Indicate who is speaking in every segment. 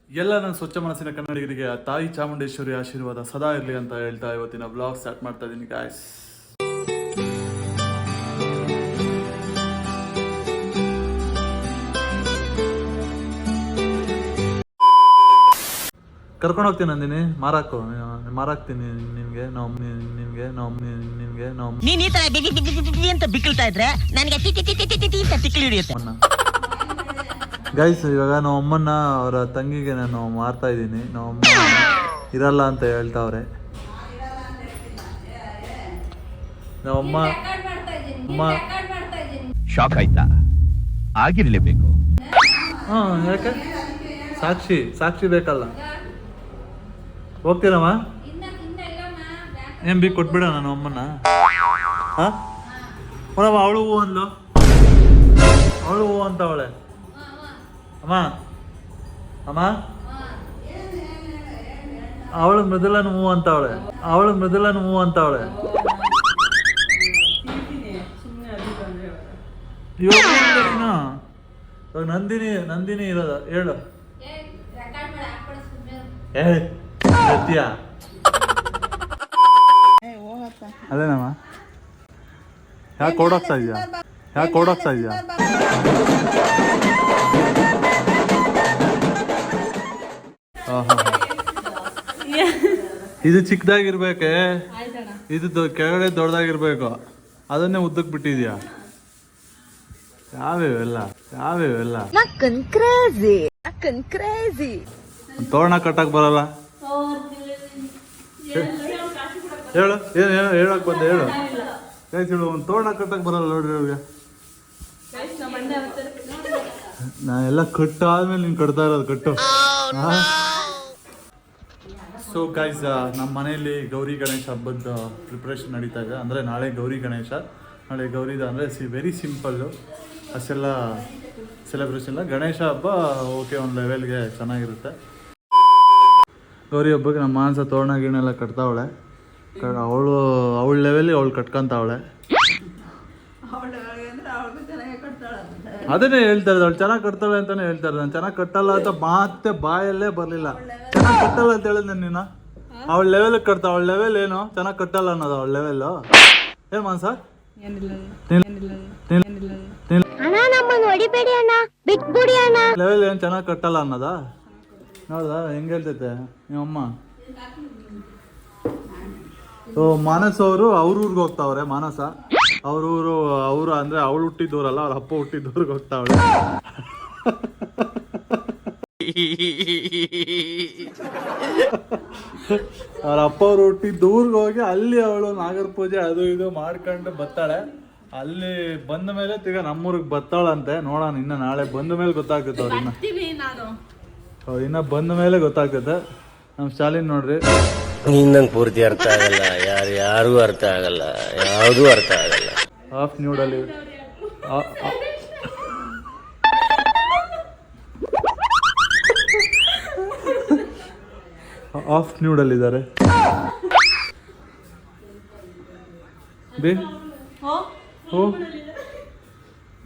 Speaker 1: ಎಲ್ಲ ನನ್ನ ಸ್ವಚ್ಛ ಮನಸ್ಸಿನ ಕನ್ನಡಿಗರಿಗೆ ಆ ತಾಯಿ ಚಾಮುಂಡೇಶ್ವರಿ ಆಶೀರ್ವಾದ ಸದಾ ಇರಲಿ ಅಂತ ಹೇಳ್ತಾ ಇವತ್ತಿನ ಬ್ಲಾಗ್ ಸ್ಟಾರ್ಟ್ ಮಾಡ್ತಾ ಇದ್ದೀನಿ ಗಾಯ್ಸ್. ಕರ್ಕೊಂಡು ಹೋಗ್ತೀನಿ ನಂದಿನಿ, ಮಾರಾಕ್ತೀನಿ ನಿನ್ಗೆ
Speaker 2: ನೀನ್ ಈ ತರ ಅಂತ ಬಿಕ್ಕಳ್ತಾ ಇದ್ರೆ ನನಗೆ ಅಂತ ತಿಕ್ಕಲಿ ಹಿಡಿಯುತ್ತೆ.
Speaker 1: ಗೈಸ್, ಇವಾಗ ನಮ್ಮ ಅಮ್ಮನ್ನ ಅವರ ತಂಗಿಗೆ ನಾನು ಮಾರ್ತಾ ಇದ್ದೀನಿ. ನಮ್ಮ ಅಮ್ಮ ಇರಲ್ಲ ಅಂತ ಹೇಳ್ತಾವ್ರೆ. ನಮ್ಮಮ್ಮ
Speaker 3: ಶಾಕ್ ಆಯ್ತಾ? ಆಗಿರ್ಲೇಬೇಕು.
Speaker 1: ಯಾಕೆ ಸಾಕ್ಷಿ ಬೇಕಲ್ಲ. ಹೋಗ್ತೀರಮ್ಮ? ಏನ್ ಬಿ ಕೊಟ್ಬಿಡ ನಾನು ಅಮ್ಮನ. ಅವಳು ಹೂ ಅಂದ್ಲು, ಅವಳು ಹೂ ಅಂತ ಅವಳೆ. ಅಮ್ಮ ಅವಳು ಮೃದುಲನ್ ಹೂ ಅಂತ ಅವಳೆ. ಇವಾಗ ನಂದಿನಿ ಇರೋದ ಹೇಳು. ಅದೇನಮ್ಮ, ಯಾಕೆ ಓಡೋಗ್ತಾ ಇದೆಯಾ? ಇದು ಚಿಕ್ಕದಾಗಿರ್ಬೇಕೆ, ಇದು ಕೆಳಗಡೆ ದೊಡ್ಡದಾಗಿರ್ಬೇಕು. ಅದನ್ನೇ ಉದ್ದಕ್ಕೆ ಬಿಟ್ಟಿದ್ಯಾ? ಯಾವ್ಯಾವೆಲ್ಲ ತೋರಣ ಕಟ್ಟಕ್ ಬರಲ್ಲ. ಹೇಳು, ಏನು ಹೇಳಕ್ ಬಂದೆ ಹೇಳು. ಹೇಳು, ಒಂದು ತೋರಣ ಕಟ್ಟಕ್ ಬರಲ್ಲ ನೋಡ್ರಿ ಅವ್ರಿಗೆ. ನಾ ಎಲ್ಲ ಕಟ್ಟಾದ್ಮೇಲೆ ನೀನು ಕಟ್ತಾ ಇರೋದು ಕಟ್ಟು. ಸೊ ಗೈಸ್, ನಮ್ಮ ಮನೆಯಲ್ಲಿ ಗೌರಿ ಗಣೇಶ ಹಬ್ಬದ ಪ್ರಿಪ್ರೇಷನ್ ನಡೀತಾ ಇದೆ. ಅಂದರೆ ನಾಳೆ ಗೌರಿ ಗಣೇಶ, ನಾಳೆ ಗೌರಿದ ಅಂದರೆ ವೆರಿ ಸಿಂಪಲ್ಲು, ಅಷ್ಟೆಲ್ಲ ಸೆಲೆಬ್ರೇಷನ್ ಇಲ್ಲ. ಗಣೇಶ ಹಬ್ಬ ಓಕೆ, ಒಂದು ಲೆವೆಲ್ಗೆ ಚೆನ್ನಾಗಿರುತ್ತೆ. ಗೌರಿ ಹಬ್ಬಕ್ಕೆ ನಮ್ಮ ಮಾನಸ ತೋರಣ ಗಿಣೆಲ್ಲ ಕಟ್ತಾವಳೆ. ಅವಳ ಲೆವೆಲಿಗೆ ಅವಳು ಕಟ್ಕೊಂತಾವಳೆ. ಅದನ್ನೇ ಹೇಳ್ತಾ ಇರೋದು, ಅವಳು ಚೆನ್ನಾಗಿ ಕಟ್ತಾಳೆ ಅಂತಾನೆ ಹೇಳ್ತಾ ಇರೋದು. ನಾನು ಚೆನ್ನಾಗಿ ಕಟ್ಟಲ್ಲ ಅಂತ ಮತ್ತೆ ಬಾಯಲ್ಲೇ ಬರಲಿಲ್ಲ. ಚೆನ್ನಾಗಿ ಕಟ್ಟಲ್ಲ ಅಂತ ಹೇಳಿದ್ನೆ ನೀನು. ಅವಳ ಲೆವೆಲ್ಗೆ ಕಟ್ತಾ, ಅವಳ ಲೆವೆಲ್ ಏನು ಚೆನ್ನಾಗಿ ಕಟ್ಟಲ್ಲ ಅನ್ನೋದು. ಅವಳ ಲೆವೆಲ್ಲು ಏನು ಮಾನಸ? ಲೆವೆಲ್ ಏನು ಚೆನ್ನಾಗಿ ಕಟ್ಟಲ್ಲ ಅನ್ನೋದಾ? ನೋಡ್ದಾ ಹೆಂಗೆ ಹೇಳ್ತೈತೆ ನಿಮ್ಮಮ್ಮ? ಮಾನಸ್ ಅವರು ಅವ್ರ ಊರಿಗೆ ಹೋಗ್ತಾವ್ರೆ. ಮಾನಸ ಅವರು ಅಂದ್ರೆ ಅವಳು ಹುಟ್ಟಿದವ್ರಲ್ಲ, ಅವ್ರ ಅಪ್ಪ ಹುಟ್ಟಿದವ್ರಿಗೆ ಹೋಗ್ತಾವಳೆ. ಅವ್ರ ಅಪ್ಪ ಅವ್ರು ಹುಟ್ಟಿದ ಊರಿಗೆ ಹೋಗಿ ಅಲ್ಲಿ ಅವಳು ನಾಗರ ಪೂಜೆ ಅದು ಇದು ಮಾಡ್ಕೊಂಡು ಬರ್ತಾಳೆ. ಅಲ್ಲಿ ಬಂದ ಮೇಲೆ ತಿರ್ಗಾ ನಮ್ಮೂರಿಗೆ ಬರ್ತಾಳಂತೆ. ನೋಡೋಣ, ಇನ್ನು ನಾಳೆ ಬಂದ ಮೇಲೆ ಗೊತ್ತಾಗ್ತೈತೆ ಇನ್ನ ಬಂದ ಮೇಲೆ ಗೊತ್ತಾಗ್ತೈತೆ. ನಮ್ಮ ಶಾಲಿನ್ ನೋಡ್ರಿ,
Speaker 4: ಇನ್ನಂಗೆ ಪೂರ್ತಿ ಅರ್ಥ ಆಗಲ್ಲ, ಯಾರಿಗೂ ಅರ್ಥ ಆಗಲ್ಲ, ಯಾವುದೂ ಅರ್ಥ ಆಗಲ್ಲ.
Speaker 1: ಹಾಫ್ ನ್ಯೂಡಲ್ಲಿ ನ್ಯೂಡಲ್ಲಿದ್ದಾರೆ.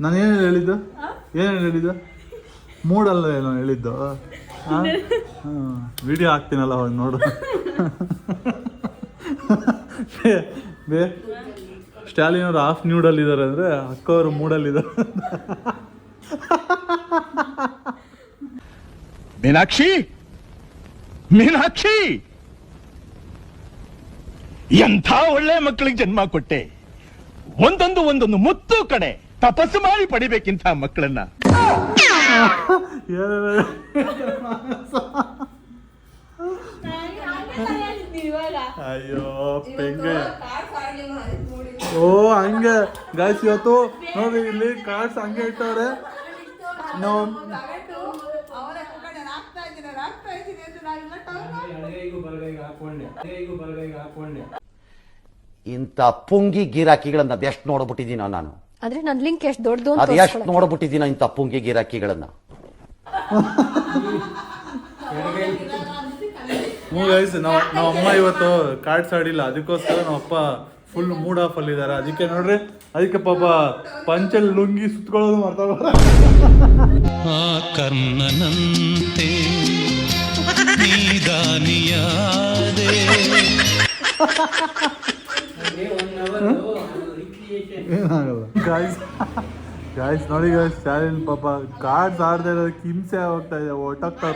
Speaker 1: ನಾನೇನು ಹೇಳಿದ್ದು ಮೂಡಲ್ಲ ಏನೋ ಹೇಳಿದ್ದು. ವಿಡಿಯೋ ಹಾಕ್ತೀನಲ್ಲ ಅವಾಗ ನೋಡು. ಸ್ಟಾಲಿನ್ ಅವರು ಹಾಫ್ ನ್ಯೂಡಲ್ಲಿದ್ದಾರೆ ಅಂದರೆ ಅಕ್ಕ ಅವರು ಮೂಡಲ್ಲಿದ್ದಾರೆ.
Speaker 3: ಮೀನಾಕ್ಷಿ ಎಂಥ ಒಳ್ಳೆ ಮಕ್ಕಳಿಗೆ ಜನ್ಮ ಕೊಟ್ಟೆ. ಒಂದೊಂದು ಮುತ್ತು ಕಡೆ ತಪಸ್ಸು ಮಾಡಿ ಪಡಿಬೇಕಿಂತ ಮಕ್ಕಳನ್ನ.
Speaker 1: ಅಯ್ಯೋ ಪೆಂಗೆ. ಓ ಹಂಗೆ ಗಾಯ್ಸ್, ಇವತ್ತು ನೋಡ್ರಿ ಇಲ್ಲಿ ಕಾರ್ಡ್ಸ್ ಹಂಗೆ ಇಟ್ಟವ್ರೆ.
Speaker 4: ಇಂಥ ಪುಂಗಿ ಗಿರಾಕಿಗಳನ್ನ ಅದೆಷ್ಟು ನೋಡ್ಬಿಟ್ಟಿದ್ದೀನ ನಾನು.
Speaker 5: ಅಂದ್ರೆ ನನ್ ಲಿಂಕ್ ಎಷ್ಟು ದೊಡ್ಡದು ಅಂತ
Speaker 4: ಅದೆಷ್ಟು ನೋಡ್ಬಿಟ್ಟಿದ್ದೀನ ಇಂಥ ಪುಂಗಿ ಗಿರಾಕಿಗಳನ್ನ.
Speaker 1: ನಮ್ಮ ಅಮ್ಮ ಇವತ್ತು ಕಾರ್ಡ್ಸ್ ಆಡಿಲ್ಲ, ಅದಕ್ಕೋಸ್ಕರ ನಮ್ಮ ಅಪ್ಪ ಫುಲ್ ಮೂಡ್ ಆಫ್ ಅಲ್ಲಿ ಇದಾರೆ. ಅದಕ್ಕೆ ನೋಡ್ರಿ, ಅದಕ್ಕೆ ಪಾಪ ಪಂಚಲ್ ಲುಂಗಿ ಸುತ್ಕೊಳ್ಳೋದು ಮಾಡ್ತಾವ.
Speaker 6: ಕರ್ಣನಂತೆ ನೀಯಾದೆ
Speaker 1: ಏನಾಗಲ್ಲ ಗಾಯ್ಸ್. ಗಾಯ್ಸ್ ನೋಡಿ ಗಾಯ್ಸ್, ಚಾಲೆಂಜ್ ಪಾಪ ಕಾರ್ಡ್ಸ್ ಆಡದೆ ಇರೋದಕ್ಕೆ ಹಿಂಸೆ ಹೋಗ್ತಾ ಇದೆ, ಹೊಟ್ಟೋಗ್ತಾರ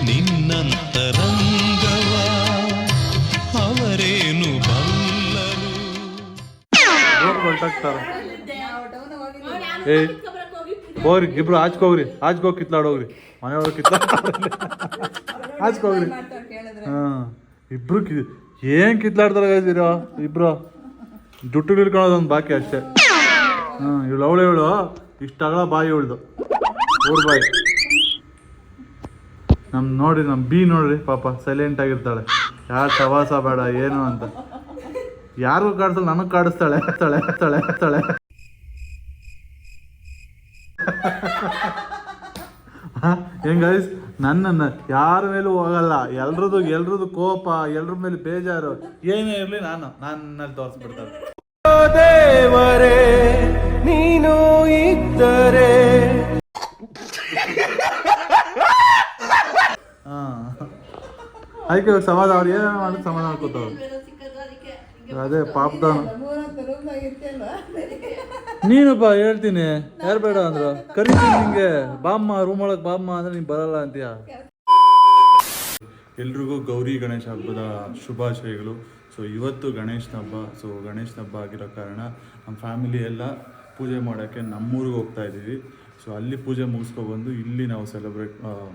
Speaker 6: ನಿನ್ನಂತರಂಗವ ಅವರೇನು ಬಲ್ಲರು.
Speaker 1: ಹೊಟ್ಟೋಗ್ತಾರ. ಏ ಹೋಗ್ರಿ ಇಬ್ರು ಆಚ್ಕೋಗ್ರಿ, ಆಚ್ಕೋಗಿ ಕಿತ್ಲಾಡೋಗ್ರಿ, ಮನೆಯೊಳಗೆ ಆಚ್ಕೋಗ್ರಿ. ಹಾ ಇಬ್ರು ಏನ್ ಕಿತ್ಲಾಡ್ತಾರ ಗಾಯ್ಸಿರೋ ಇಬ್ರು, ಜುಟ್ಟು ಹಿಡ್ಕೊಳೋದೊಂದು ಬಾಕಿ ಅಷ್ಟೇ. ಇವಳು ಇಷ್ಟಾಗಲ ಬಾಯಿ ಇವಳ್ದು, ಊರ್ ಬಾಯಿ. ನೋಡಿ ನಮ್ಮ ಬಿ ನೋಡ್ರಿ ಪಾಪ ಸೈಲೆಂಟ್ ಆಗಿರ್ತಾಳೆ, ಯಾರು ಸವಾಸ ಬೇಡ ಏನು ಅಂತ, ಯಾರಿಗೂ ಕಾಡಿಸಲ್ಲ, ನನಗೆ ಕಾಡಿಸ್ತಾಳೆ ತಳೆ ತಳೆ ತಳೆ. ಹೆಂಗ್ ಗೈಸ್, ನನ್ನನ್ನು ಯಾರ ಮೇಲೂ ಹೋಗಲ್ಲ, ಎಲ್ರದ್ದು ಕೋಪ, ಎಲ್ರ ಮೇಲೆ ಬೇಜಾರು ಏನೇ ಇರ್ಲಿ ನನ್ನಲ್ಲಿ ತೋರಿಸ್ಬಿಡ್ತಾರೆ.
Speaker 3: ದೇವರೇ ನೀನು ಇದ್ದರೆ.
Speaker 1: ಹಾ ಅದಕ್ಕೆ ಸಮಾಧಾನ, ಅವ್ರು ಏನು ಮಾಡೋದು ಸಮಾಧಾನ ಮಾಡ್ಕೋತಾವ. ಅದೇ ಪಾಪದವನು ನೀನಪ್ಪ, ಹೇಳ್ತೀನಿ ಯಾರು ಬೇಡ ಅಂದ್ರು, ಕರಿತೀನಿ ನಿಂಗೆ, ಬಾಮ್ಮ ರೂಮ್ ಒಳಗೆ ಬಾಮ್ಮ ಅಂದ್ರೆ ನೀನು ಬರಲ್ಲ ಅಂತೀಯ. ಎಲ್ರಿಗೂ ಗೌರಿ ಗಣೇಶ ಹಬ್ಬದ ಶುಭಾಶಯಗಳು. ಸೊ ಇವತ್ತು ಗಣೇಶನ ಹಬ್ಬ. ಸೊ ಗಣೇಶನ ಹಬ್ಬ ಆಗಿರೋ ಕಾರಣ ನಮ್ಮ ಫ್ಯಾಮಿಲಿ ಎಲ್ಲ ಪೂಜೆ ಮಾಡೋಕ್ಕೆ ನಮ್ಮೂರಿಗೆ ಹೋಗ್ತಾ ಇದ್ದೀವಿ. ಸೊ ಅಲ್ಲಿ ಪೂಜೆ ಮುಗಿಸ್ಕೊಬಂದು ಇಲ್ಲಿ ನಾವು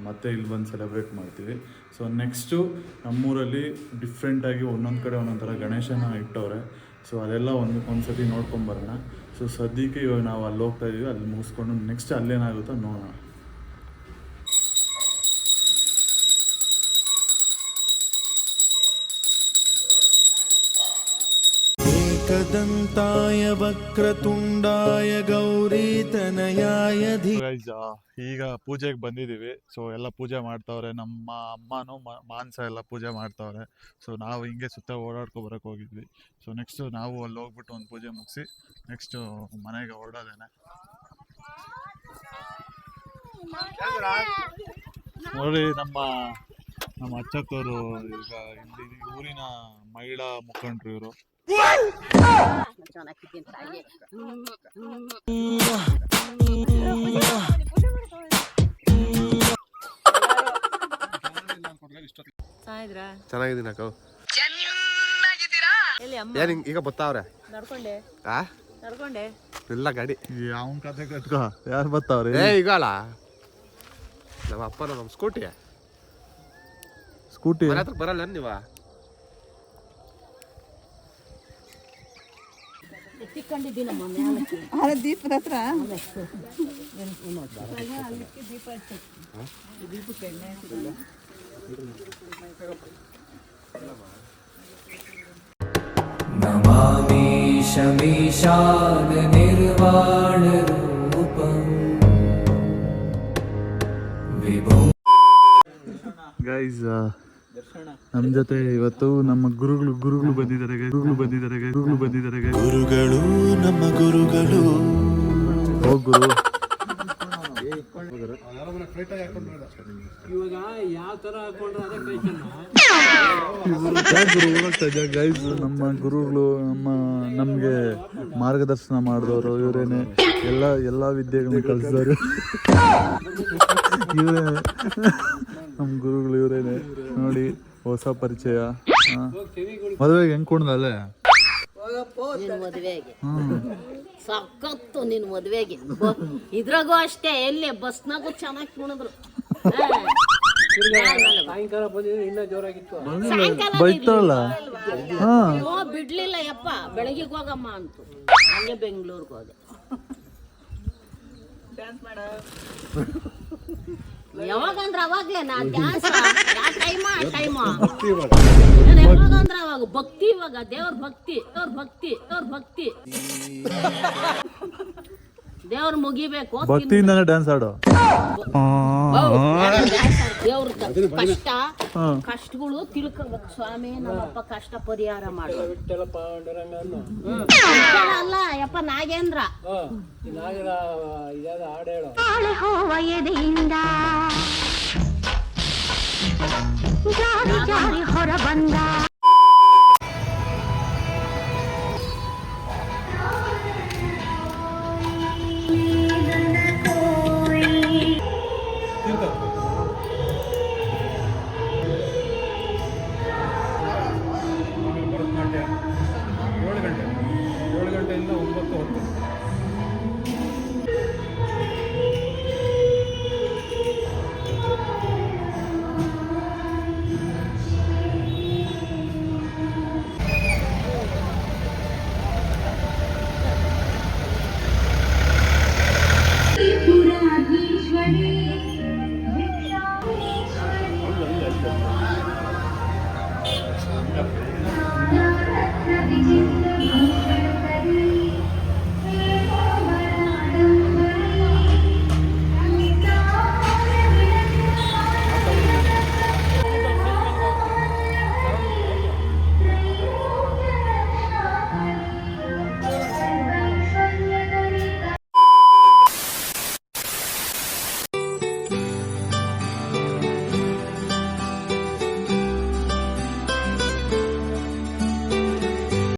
Speaker 1: ಮತ್ತೆ ಇಲ್ಲಿ ಬಂದು ಸೆಲೆಬ್ರೇಟ್ ಮಾಡ್ತೀವಿ. ಸೊ ನೆಕ್ಸ್ಟು ನಮ್ಮೂರಲ್ಲಿ ಡಿಫ್ರೆಂಟಾಗಿ ಒಂದೊಂದು ಕಡೆ ಒಂದೊಂದು ಥರ ಗಣೇಶನ ಇಟ್ಟವ್ರೆ. ಸೊ ಅದೆಲ್ಲ ಒಂದ್ಸತಿ ನೋಡ್ಕೊಂಬರೋಣ. ಸೊ ಸದ್ಯಕ್ಕೆ ಇವಾಗ ನಾವು ಅಲ್ಲಿ ಹೋಗ್ತಾ ಇದ್ದೀವಿ, ಅಲ್ಲಿ ಮುಗಿಸ್ಕೊಂಡು ನೆಕ್ಸ್ಟ್ ಅಲ್ಲೇನಾಗುತ್ತೋ ನೋಡೋಣ.
Speaker 6: ಏಕದಂತಾಯ ವಕ್ರತುಂಡಾಯ ಗೌರೀತನಯಾಯ
Speaker 1: ಈಗ ಪೂಜೆಗೆ ಬಂದಿದ್ದೀವಿ. ಸೊ ಎಲ್ಲ ಪೂಜೆ ಮಾಡ್ತಾವ್ರೆ, ನಮ್ಮ ಅಮ್ಮನೂ ಮಾಂಸ ಎಲ್ಲ ಪೂಜೆ ಮಾಡ್ತಾವ್ರೆ. ಸೊ ನಾವು ಹಿಂಗೆ ಸುತ್ತ ಬರೋಕ್ಕೆ ಹೋಗಿದ್ವಿ. ಸೊ ನೆಕ್ಸ್ಟು ನಾವು ಅಲ್ಲಿ ಹೋಗ್ಬಿಟ್ಟು ಒಂದು ಪೂಜೆ ಮುಗಿಸಿ ನೆಕ್ಸ್ಟು ಮನೆಗೆ ಹೊರಡೋದೇನೆ. ನೋಡಿ ನಮ್ಮ ಅಚ್ಚಕ್ಕವರು ಈಗ ಇಲ್ಲಿ ಊರಿನ ಮಹಿಳಾ ಮುಖಂಡರು ಇವರು.
Speaker 7: ಚೆನ್ನಾಗಿದ್ದೀನಿ ಅಕ್ಕ. ಏನ್ ಈಗ ಬರ್ತಾವ್ರೆ? ನಡ್ಕೊಂಡೆ ಇಲ್ಲ ಗಾಡಿ.
Speaker 1: ಅವನ ಕತೆ ಕಟ್ಕೋ, ಯಾರು ಬರ್ತಾವ್ರೆ?
Speaker 7: ಈಗ ಅಲ್ಲ, ನಮ್ಮ ಅಪ್ಪನ ನಮ್ಮ ಸ್ಕೂಟಿ ಮನೆ ಹತ್ರ ಬರಲ್ಲ ನೀವ?
Speaker 8: ದೀಪದ ಹತ್ರ
Speaker 6: ನಮಾಮಿ ಶಮೀಶಾನ ನಿರ್ವಾಣ ರೂಪಂ ವಿಭೋ.
Speaker 1: ಗೈಸ್ ನಮ್ಮ ಜೊತೆ ಇವತ್ತು ನಮ್ಮ ಗುರುಗಳು ಬಂದಿದ್ದಾರೆ.
Speaker 6: ಗುರುಗಳು ನಮ್ಮ ಗುರುಗಳು.
Speaker 1: ಹೋಗ್ ಗುರು. ಗೈಸ್ ನಮ್ಮ ಗುರುಗಳು, ನಮಗೆ ಮಾರ್ಗದರ್ಶನ ಮಾಡಿದವರು ಇವರೇನೆ. ಎಲ್ಲ ವಿದ್ಯೆಗಳನ್ನ ಕಲಿಸಿದವರು ಇವರೇನೆ, ನಮ್ಮ ಗುರುಗಳು ಇವರೇನೆ. ನೋಡಿ ಹೊಸ ಪರಿಚಯ. ಮದುವೆಗೆ ಹೆಂಗ್ ಕುಣ್ದಲ್ಲೇ
Speaker 9: ಮದುವೆಗೆ ಸಖತ್ತು ನಿನ್ ಮದ್ವೆಗೆ. ಇದ್ರಾಗೂ ಅಷ್ಟೇ, ಎಲ್ಲಿ ಬಸ್ನಾಗೂ ಚೆನ್ನಾಗಿ ಕುಣಿದ್ರು.
Speaker 1: ಬೈತಾರಲ್ಲ,
Speaker 9: ಬಿಡ್ಲಿಲ್ಲ ಯಪ್ಪ, ಬೆಳಗಿಗೆ ಹೋಗಮ್ಮ ಅಂತು. ಹಂಗೆ ಬೆಂಗಳೂರಿಗೆ ಹೋದೆ. ಯಾವಾಗಂದ್ರೆ ಅವಾಗ್ಲೇ ನಾ ಡ್ಯಾನ್ಸ್ ಯಾವಾಗಂದ್ರೆ ಅವಾಗ ಭಕ್ತಿ, ಇವಾಗ ದೇವ್ರ ಭಕ್ತಿ. ದೇವ್ರ ಮುಗಿಬೇಕು,
Speaker 1: ಭಕ್ತಿಯಿಂದಾನೆ ಡ್ಯಾನ್ಸ್ ಆಡೋ.
Speaker 9: ದೇವ್ರ ಕಷ್ಟಗಳು ತಿಳ್ಕೊಬೇಕು. ಸ್ವಾಮಿ ನಮ್ಮಪ್ಪ ಕಷ್ಟ ಪರಿಹಾರ ಮಾಡೋದು ಅಲ್ಲ ಯಪ್ಪ. ನಾಗೇಂದ್ರ
Speaker 5: ಹೋವ ಎದೆಯಿಂದ